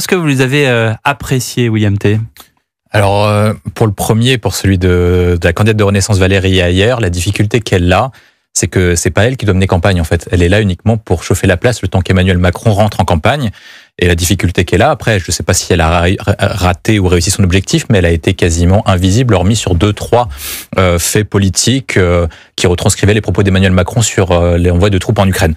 Est-ce que vous les avez appréciés, William T? Alors, pour le premier, pour celui de la candidate de Renaissance Valérie Ayer, la difficulté qu'elle a, c'est que c'est pas elle qui doit mener campagne, en fait. Elle est là uniquement pour chauffer la place le temps qu'Emmanuel Macron rentre en campagne. Et la difficulté qu'elle a, après, je ne sais pas si elle a raté ou réussi son objectif, mais elle a été quasiment invisible, hormis sur 2-3 faits politiques qui retranscrivaient les propos d'Emmanuel Macron sur l'envoi de troupes en Ukraine.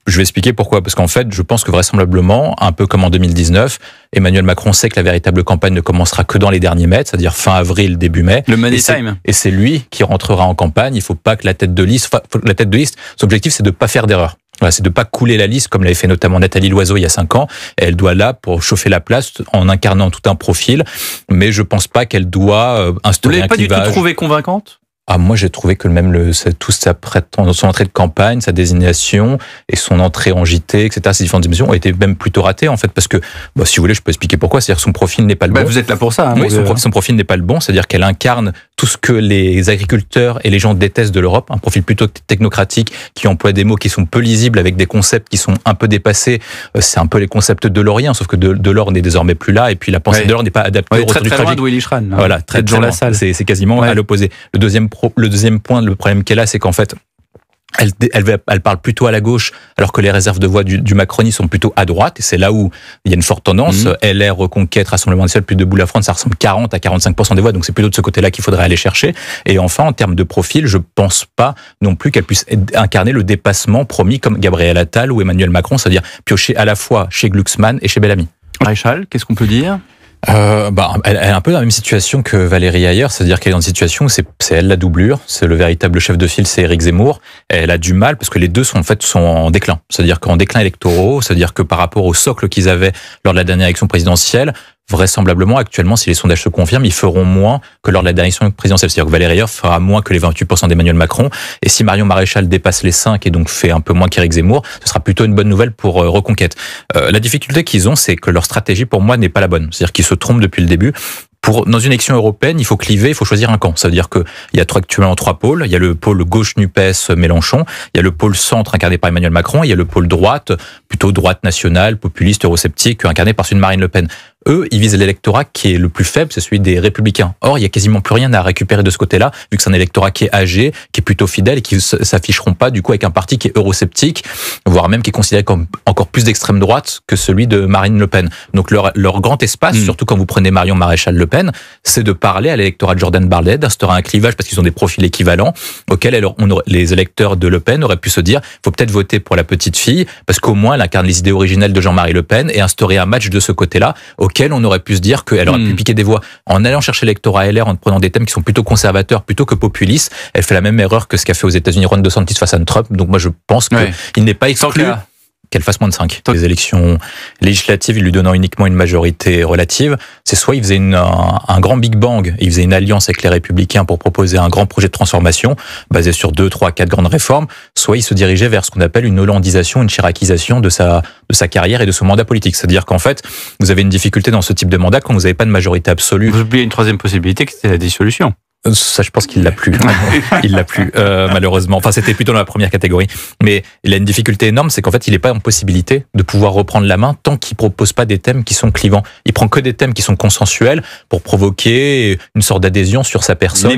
Je vais expliquer pourquoi. Parce qu'en fait, je pense que vraisemblablement, un peu comme en 2019, Emmanuel Macron sait que la véritable campagne ne commencera que dans les derniers mètres, c'est-à-dire fin avril, début mai. Le money time. Et c'est lui qui rentrera en campagne. Il ne faut pas que la tête de liste, son objectif, c'est de ne pas faire d'erreur. Voilà, c'est de pas couler la liste comme l'avait fait notamment Nathalie Loiseau il y a 5 ans. Elle doit là pour chauffer la place en incarnant tout un profil, mais je pense pas qu'elle doit instaurer un clivage. Vous l'avez pas du tout trouvée convaincante? Ah, moi, j'ai trouvé que même son entrée de campagne, sa désignation et son entrée en JT, etc., ces différentes émissions ont été même plutôt ratées, en fait, parce que, si vous voulez, je peux expliquer pourquoi. C'est-à-dire que son profil n'est pas le bon. Vous êtes là pour ça, hein. Oui, son profil n'est pas le bon. C'est-à-dire qu'elle incarne tout ce que les agriculteurs et les gens détestent de l'Europe. Un profil plutôt technocratique qui emploie des mots qui sont peu lisibles avec des concepts qui sont un peu dépassés. C'est un peu les concepts de Delorien, sauf que Delors n'est désormais plus là et puis la pensée de Delors n'est pas adaptée au retour du tragique. Très loin de Willy Schran. Voilà, très loin. C'est quasiment à l'opposé. Le deuxième point, le problème qu'elle a, c'est qu'en fait, elle parle plutôt à la gauche, alors que les réserves de voix du macronisme sont plutôt à droite, et c'est là où il y a une forte tendance. LR, Reconquête, Rassemblement national, plus debout la France, ça ressemble 40 à 45% des voix, donc c'est plutôt de ce côté-là qu'il faudrait aller chercher. Et enfin, en termes de profil, je pense pas non plus qu'elle puisse incarner le dépassement promis comme Gabriel Attal ou Emmanuel Macron, c'est-à-dire piocher à la fois chez Glucksmann et chez Bellamy. Maréchal, qu'est-ce qu'on peut dire? Elle est un peu dans la même situation que Valérie Ayer, c'est-à-dire qu'elle est dans une situation où c'est elle la doublure, c'est le véritable chef de file, c'est Éric Zemmour. Elle a du mal parce que les deux sont en déclin, c'est-à-dire qu'en déclin électoraux, c'est-à-dire que par rapport au socle qu'ils avaient lors de la dernière élection présidentielle, vraisemblablement, actuellement, si les sondages se confirment, ils feront moins que lors de la dernière élection présidentielle. C'est-à-dire que Valérie Ayer fera moins que les 28% d'Emmanuel Macron. Et si Marion Maréchal dépasse les 5 et donc fait un peu moins qu'Éric Zemmour, ce sera plutôt une bonne nouvelle pour Reconquête. La difficulté qu'ils ont, c'est que leur stratégie, pour moi, n'est pas la bonne. C'est-à-dire qu'ils se trompent depuis le début. Dans une élection européenne, il faut cliver, il faut choisir un camp. Ça veut dire qu'il y a actuellement 3 pôles. Il y a le pôle gauche NUPES Mélenchon, il y a le pôle centre incarné par Emmanuel Macron, il y a le pôle droite, plutôt droite nationale, populiste, eurosceptique, incarné par celui de Marine Le Pen. Eux, ils visent l'électorat qui est le plus faible, c'est celui des Républicains. Or, il y a quasiment plus rien à récupérer de ce côté-là, vu que c'est un électorat qui est âgé, qui est plutôt fidèle et qui s'afficheront pas, du coup, avec un parti qui est eurosceptique, voire même qui est considéré comme encore plus d'extrême droite que celui de Marine Le Pen. Donc, leur grand espace, surtout quand vous prenez Marion Maréchal Le Pen, c'est de parler à l'électorat de Jordan Bardella, d'instaurer un clivage parce qu'ils ont des profils équivalents, auxquels les électeurs de Le Pen auraient pu se dire, faut peut-être voter pour la petite fille, parce qu'au moins, elle incarne les idées originelles de Jean-Marie Le Pen, et instaurer un match de ce côté-là, auquel on aurait pu se dire qu'elle aurait pu piquer des voix. En allant chercher l'électorat LR, en prenant des thèmes qui sont plutôt conservateurs, plutôt que populistes, elle fait la même erreur que ce qu'a fait aux États-Unis Ron DeSantis face à Trump. Donc moi, je pense qu'il n'est pas exclu qu'elle fasse moins de 5. Les élections législatives, lui donnant uniquement une majorité relative, c'est soit il faisait un grand Big Bang, il faisait une alliance avec les Républicains pour proposer un grand projet de transformation basé sur 2, 3, 4 grandes réformes, soit il se dirigeait vers ce qu'on appelle une hollandisation, une chiracisation de sa carrière et de son mandat politique. C'est-à-dire qu'en fait, vous avez une difficulté dans ce type de mandat quand vous n'avez pas de majorité absolue. Vous oubliez une troisième possibilité, qui était la dissolution. Ça, je pense qu'il l'a plus. Il l'a plus, malheureusement. Enfin, c'était plutôt dans la première catégorie. Mais il a une difficulté énorme, c'est qu'en fait, il n'est pas en possibilité de pouvoir reprendre la main tant qu'il propose pas des thèmes qui sont clivants. Il prend que des thèmes qui sont consensuels pour provoquer une sorte d'adhésion sur sa personne.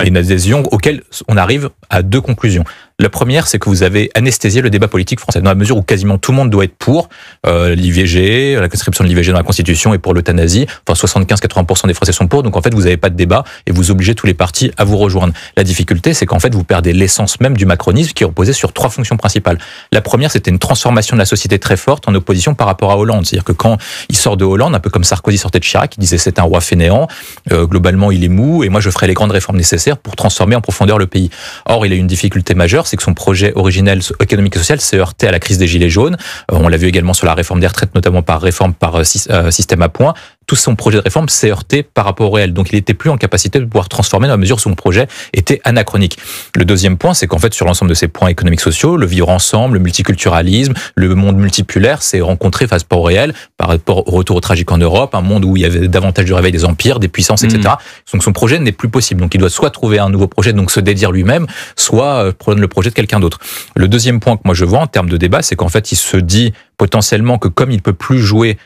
Une adhésion auquel on arrive à 2 conclusions. La première, c'est que vous avez anesthésié le débat politique français, dans la mesure où quasiment tout le monde doit être pour l'IVG, la conscription de l'IVG dans la Constitution et pour l'euthanasie. Enfin, 75-80% des Français sont pour, donc en fait, vous n'avez pas de débat et vous obligez tous les partis à vous rejoindre. La difficulté, c'est qu'en fait, vous perdez l'essence même du macronisme qui est reposé sur 3 fonctions principales. La première, c'était une transformation de la société très forte en opposition par rapport à Hollande. C'est-à-dire que quand il sort de Hollande, un peu comme Sarkozy sortait de Chirac, il disait c'est un roi fainéant, globalement il est mou et moi je ferai les grandes réformes nécessaires pour transformer en profondeur le pays. Or, il a une difficulté majeure, c'est que son projet originel économique et social s'est heurté à la crise des Gilets jaunes. On l'a vu également sur la réforme des retraites, notamment par réforme par système à points. Tout son projet de réforme s'est heurté par rapport au réel. Donc, il n'était plus en capacité de pouvoir transformer dans la mesure où son projet était anachronique. Le deuxième point, c'est qu'en fait, sur l'ensemble de ces points économiques sociaux, le vivre ensemble, le multiculturalisme, le monde multipolaire s'est rencontré face au réel par rapport au retour au tragique en Europe, un monde où il y avait davantage de réveil des empires, des puissances, etc. Donc, son projet n'est plus possible. Donc, il doit soit trouver un nouveau projet, donc se dédire lui-même, soit prendre le projet de quelqu'un d'autre. Le deuxième point que moi je vois en termes de débat, c'est qu'en fait, il se dit potentiellement que comme il peut plus jouer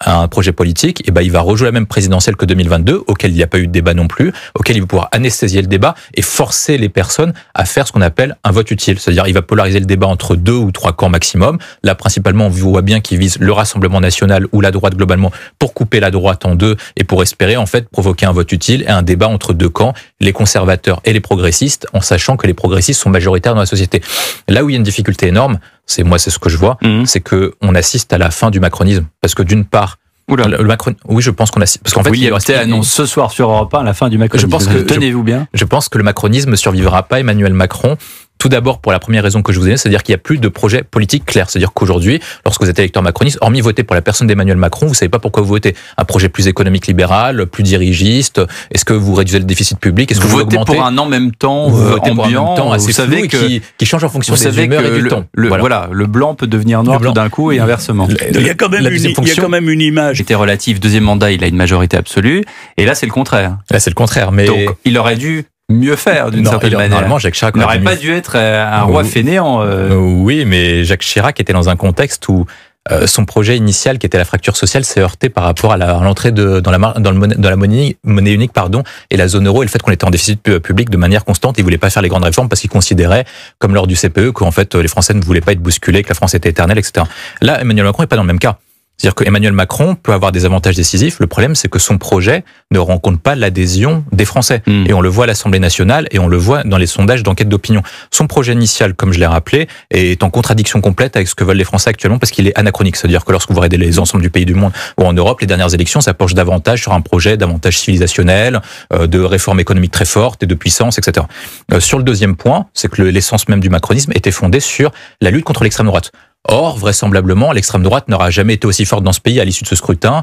un projet politique, et ben il va rejouer la même présidentielle que 2022, auquel il n'y a pas eu de débat non plus, auquel il va pouvoir anesthésier le débat et forcer les personnes à faire ce qu'on appelle un vote utile. C'est-à-dire il va polariser le débat entre 2 ou 3 camps maximum. Là, principalement, on voit bien qu'il vise le Rassemblement national ou la droite globalement pour couper la droite en deux et pour espérer en fait provoquer un vote utile et un débat entre 2 camps, les conservateurs et les progressistes, en sachant que les progressistes sont majoritaires dans la société. Là où il y a une difficulté énorme, c'est ce que je vois, c'est que on assiste à la fin du macronisme, parce que d'une part, le Macron, oui, je pense qu'on assiste, parce qu'en fait, William T annonce ce soir sur Europe 1 la fin du macronisme. Tenez-vous bien. Je pense que le macronisme ne survivra pas Emmanuel Macron. Tout d'abord, pour la première raison que je vous ai donnée, c'est-à-dire qu'il n'y a plus de projet politique clair. C'est-à-dire qu'aujourd'hui, lorsque vous êtes électeur macroniste, hormis voter pour la personne d'Emmanuel Macron, vous ne savez pas pourquoi vous votez. Un projet plus économique libéral, plus dirigiste. Est-ce que vous réduisez le déficit public? Est-ce que vous votez pour un en même temps ambiant, assez flou qui change en fonction des humeurs et du temps. Le blanc peut devenir noir tout d'un coup et inversement. Il y a quand même une image. C'était relatif. Deuxième mandat, il a une majorité absolue. Et là, c'est le contraire. Là, c'est le contraire. Mais donc, il aurait dû mieux faire d'une certaine manière. Normalement, Jacques Chirac n'aurait pas dû être un roi fainéant. Oui, mais Jacques Chirac était dans un contexte où son projet initial, qui était la fracture sociale, s'est heurté par rapport à l'entrée dans la monnaie unique, et la zone euro, et le fait qu'on était en déficit public de manière constante. Il voulait pas faire les grandes réformes parce qu'il considérait, comme lors du CPE, qu'en fait les Français ne voulaient pas être bousculés, que la France était éternelle, etc. Là, Emmanuel Macron n'est pas dans le même cas. C'est-à-dire qu'Emmanuel Macron peut avoir des avantages décisifs. Le problème, c'est que son projet ne rencontre pas l'adhésion des Français. Et on le voit à l'Assemblée nationale et on le voit dans les sondages d'enquête d'opinion. Son projet initial, comme je l'ai rappelé, est en contradiction complète avec ce que veulent les Français actuellement parce qu'il est anachronique. C'est-à-dire que lorsque vous regardez les ensembles du pays du monde ou en Europe, les dernières élections, ça penche davantage sur un projet davantage civilisationnel, de réforme économique très forte et de puissance, etc. Sur le deuxième point, c'est que l'essence même du macronisme était fondée sur la lutte contre l'extrême droite. Or, vraisemblablement, l'extrême droite n'aura jamais été aussi forte dans ce pays à l'issue de ce scrutin,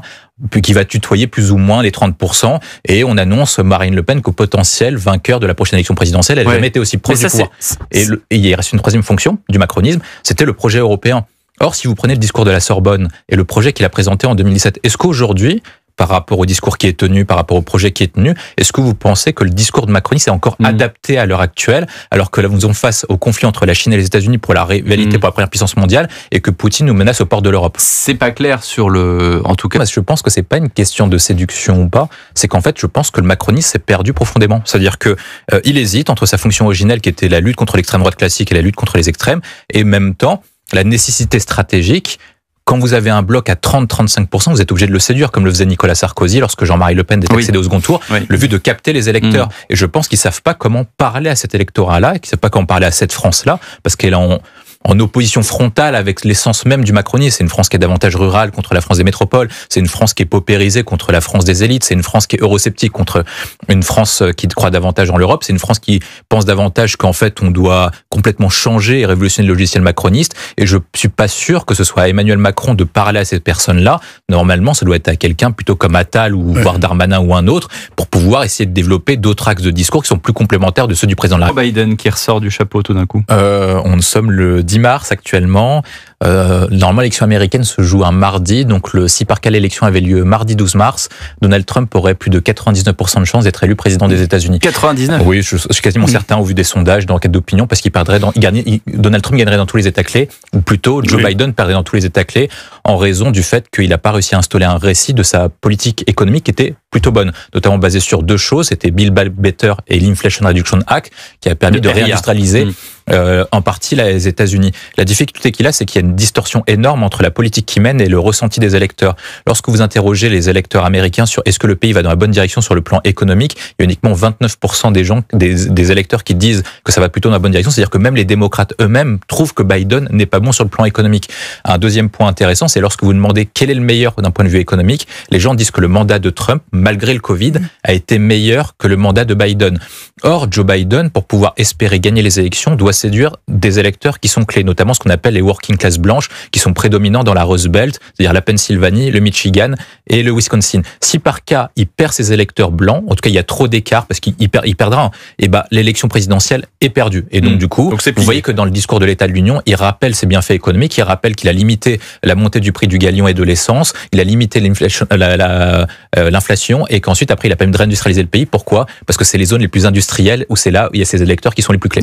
puis qui va tutoyer plus ou moins les 30%, et on annonce Marine Le Pen qu'au potentiel vainqueur de la prochaine élection présidentielle, elle n'a jamais été aussi proche du pouvoir. Et il reste une troisième fonction du macronisme, c'était le projet européen. Or, si vous prenez le discours de la Sorbonne et le projet qu'il a présenté en 2017, est-ce qu'aujourd'hui, par rapport au discours qui est tenu, par rapport au projet qui est tenu, est-ce que vous pensez que le discours de Macron est encore adapté à l'heure actuelle, alors que là, nous sommes face au conflit entre la Chine et les États-Unis pour la rivalité pour la première puissance mondiale, et que Poutine nous menace aux portes de l'Europe? C'est pas clair sur en tout cas. Je pense que c'est pas une question de séduction ou pas, c'est qu'en fait, je pense que le macronisme s'est perdu profondément. C'est-à-dire que il hésite entre sa fonction originelle, qui était la lutte contre l'extrême droite classique et la lutte contre les extrêmes, et en même temps, la nécessité stratégique. Quand vous avez un bloc à 30-35%, vous êtes obligé de le séduire, comme le faisait Nicolas Sarkozy lorsque Jean-Marie Le Pen était accédé au second tour, le but de capter les électeurs. Et je pense qu'ils savent pas comment parler à cet électorat-là, qu'ils savent pas comment parler à cette France-là, parce qu'elle est en opposition frontale avec l'essence même du macronisme. C'est une France qui est davantage rurale contre la France des métropoles. C'est une France qui est paupérisée contre la France des élites. C'est une France qui est eurosceptique contre une France qui croit davantage en l'Europe. C'est une France qui pense davantage qu'en fait, on doit complètement changer et révolutionner le logiciel macroniste. Et je suis pas sûr que ce soit à Emmanuel Macron de parler à ces personnes-là. Normalement, ça doit être à quelqu'un plutôt comme Attal ou voire Darmanin ou un autre pour pouvoir essayer de développer d'autres axes de discours qui sont plus complémentaires de ceux du président de la République. Biden qui ressort du chapeau tout d'un coup. On sommes le 10 mars actuellement. Normalement, l'élection américaine se joue un mardi, donc si par cas l'élection avait lieu mardi 12 mars, Donald Trump aurait plus de 99% de chances d'être élu président des États-Unis. 99? Oui, je suis quasiment certain au vu des sondages, d'enquêtes d'opinion, parce qu'il perdrait Donald Trump gagnerait dans tous les États clés, ou plutôt Joe Biden perdrait dans tous les États clés en raison du fait qu'il n'a pas réussi à installer un récit de sa politique économique qui était plutôt bonne, notamment basée sur 2 choses, c'était Build Back Better et l'Inflation Reduction Act, qui a permis de réindustrialiser en partie les États-Unis. La difficulté qu'il a, c'est qu'il y a une distorsion énorme entre la politique qu'il mène et le ressenti des électeurs. Lorsque vous interrogez les électeurs américains sur est-ce que le pays va dans la bonne direction sur le plan économique, il y a uniquement 29% des électeurs qui disent que ça va plutôt dans la bonne direction. C'est-à-dire que même les démocrates eux-mêmes trouvent que Biden n'est pas bon sur le plan économique. Un deuxième point intéressant, c'est lorsque vous demandez quel est le meilleur d'un point de vue économique, les gens disent que le mandat de Trump, malgré le Covid, a été meilleur que le mandat de Biden. Or, Joe Biden, pour pouvoir espérer gagner les élections, doit séduire des électeurs qui sont clés, notamment ce qu'on appelle les working class blanches, qui sont prédominants dans la Rust Belt, c'est-à-dire la Pennsylvanie, le Michigan et le Wisconsin. Si par cas, il perd ses électeurs blancs, en tout cas il y a trop d'écart parce qu'il perdra, et l'élection présidentielle est perdue. Et donc du coup, vous voyez que dans le discours de l'État de l'Union, il rappelle ses bienfaits économiques, il rappelle qu'il a limité la montée du prix du galion et de l'essence, il a limité l'inflation et qu'ensuite après il a permis de réindustrialiser le pays. Pourquoi? Parce que c'est les zones les plus industrielles où c'est là où il y a ces électeurs qui sont les plus clés.